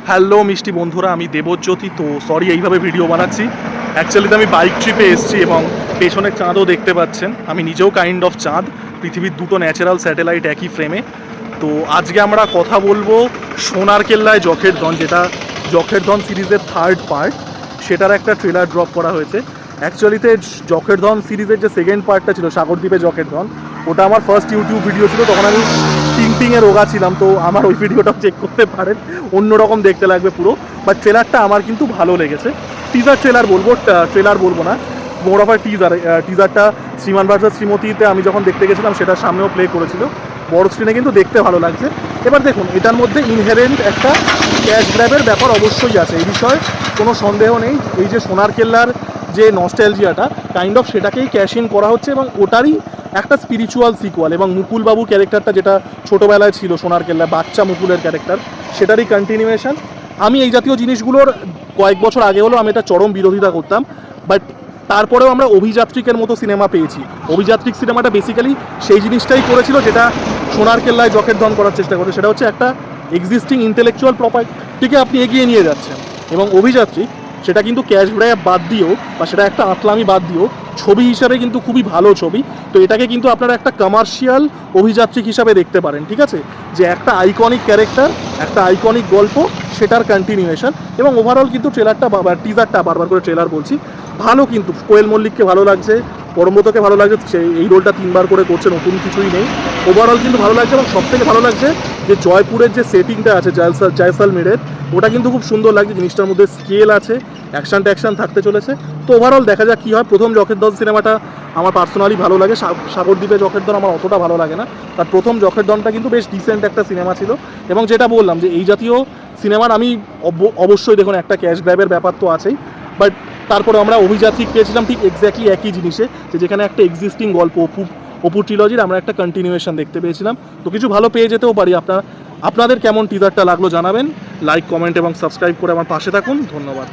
Hello মিষ্টি বন্ধুরা, আমি দেবজ্যোতি। তো সরি এইভাবে ভিডিও বানাচ্ছি, অ্যাকচুয়ালি আমি বাইক ট্রিপে এসেছি এবং পেছনের চাঁদও দেখতে পাচ্ছেন। আমি নিজেও কাইন্ড অফ চাঁদ, পৃথিবীর দুটো ন্যাচারাল স্যাটেলাইট একই ফ্রেমে। তো আজকে আমরা কথা বলবো সোনার কেল্লায় জখেরধন, যেটা জখেরধন সিরিজের থার্ড পার্ট, সেটার একটা ট্রেলার ড্রপ করা হয়েছে। অ্যাকচুয়ালিতে জখেরধন সিরিজের যে সেকেন্ড পার্টটা ছিল সাগরদ্বীপে জখেরধন, ওটা আমার ফার্স্ট ইউটিউব ভিডিও ছিল। তখন আমি টিংটিংয়ে রোগা ছিলাম, তো আমার ওই ভিডিওটাও চেক করতে পারেন, অন্যরকম দেখতে লাগবে পুরো। বাট ট্রেলারটা আমার কিন্তু ভালো লেগেছে। টিজার ট্রেলার বলবো, ট্রেলার বলবো না, মোর অফ টিজারটা শ্রীমান ভার্সাস শ্রীমতীতে আমি যখন দেখতে গেছিলাম সেটার সামনেও প্লে করেছিল, বড় স্ক্রিনে কিন্তু দেখতে ভালো লাগছে। এবার দেখুন, এটার মধ্যে ইনহেরেন্ট একটা ক্যাশ গ্র্যাবের ব্যাপার অবশ্যই আছে, এই বিষয়ে কোনো সন্দেহ নেই। এই যে সোনার কেল্লার যে নস্টালজিয়াটা কাইন্ড অফ সেটাকেই ক্যাশ ইন করা হচ্ছে এবং ওটারই একটা স্পিরিচুয়াল সিকুয়াল। এবং মুকুলবাবু ক্যারেক্টারটা যেটা ছোটোবেলায় ছিল সোনার কেল্লা, বাচ্চা মুকুলের ক্যারেক্টার, সেটারই কন্টিনিউয়েশন। আমি এই জাতীয় জিনিসগুলোর কয়েক বছর আগে হলেও আমি এটা চরম বিরোধিতা করতাম, বাট তারপরেও আমরা অভিযাত্রিকের মতো সিনেমা পেয়েছি। অভিযাত্রিক সিনেমাটা বেসিক্যালি সেই জিনিসটাই করেছিল যেটা সোনার কেল্লায় জখেরধন করার চেষ্টা করে, সেটা হচ্ছে একটা এক্সিস্টিং ইন্টেলেকচুয়াল প্রপার্টিকে আপনি এগিয়ে নিয়ে যাচ্ছেন। এবং অভিযাত্রিক সেটা কিন্তু ক্যাশ গ্র্যাব বাদ দিয়েও বা সেটা একটা আতলামি বাদ দিয়েও ছবি হিসাবে কিন্তু খুবই ভালো ছবি। তো এটাকে কিন্তু আপনারা একটা কমার্শিয়াল অভিযাত্রিক হিসাবে দেখতে পারেন, ঠিক আছে, যে একটা আইকনিক ক্যারেক্টার, একটা আইকনিক গল্প, সেটার কন্টিনিউয়েশন। এবং ওভারঅল কিন্তু ট্রেলারটা বা টিজারটা, বারবার করে ট্রেলার বলছি, ভালো। কিন্তু কোয়েল মল্লিককে ভালো লাগছে, পরমব্রতকে ভালো লাগছে, সে এই রোলটা 3বার করে করছে, নতুন কিছুই নেই। ওভারঅল কিন্তু ভালো লাগছে। এবং সবথেকে ভালো লাগছে যে জয়পুরের যে সেটিংটা আছে জয়সালমেরের, ওটা কিন্তু খুব সুন্দর লাগছে। জিনিসটার মধ্যে স্কেল আছে, অ্যাকশন থাকতে চলেছে। তো ওভারঅল দেখা যাক কী হয়। প্রথম জখেরধন সিনেমাটা আমার পার্সোনালি ভালো লাগে, সাগরদ্বীপে জখেরধন আমার অতটা ভালো লাগে না। তার প্রথম জখেরধনটা কিন্তু বেশ ডিসেন্ট একটা সিনেমা ছিল। এবং যেটা বললাম যে এই জাতীয় সিনেমার আমি অবশ্যই দেখুন একটা ক্যাশ গ্র্যাবের ব্যাপার তো আছেই, বাট তারপরে আমরা অভিযাত্রিক পেয়েছিলাম ঠিক এক্স্যাক্টলি একই জিনিসে, যে যেখানে একটা এক্সিস্টিং গল্প অপু ট্রিলজির আমরা একটা কন্টিনিউয়েশন দেখতে পেয়েছিলাম। তো কিছু ভালো পেয়ে যেতেও পারি। আপনাদের কেমন টিজারটা লাগলো জানাবেন। লাইক, কমেন্ট এবং সাবস্ক্রাইব করে আমার পাশে থাকুন। ধন্যবাদ।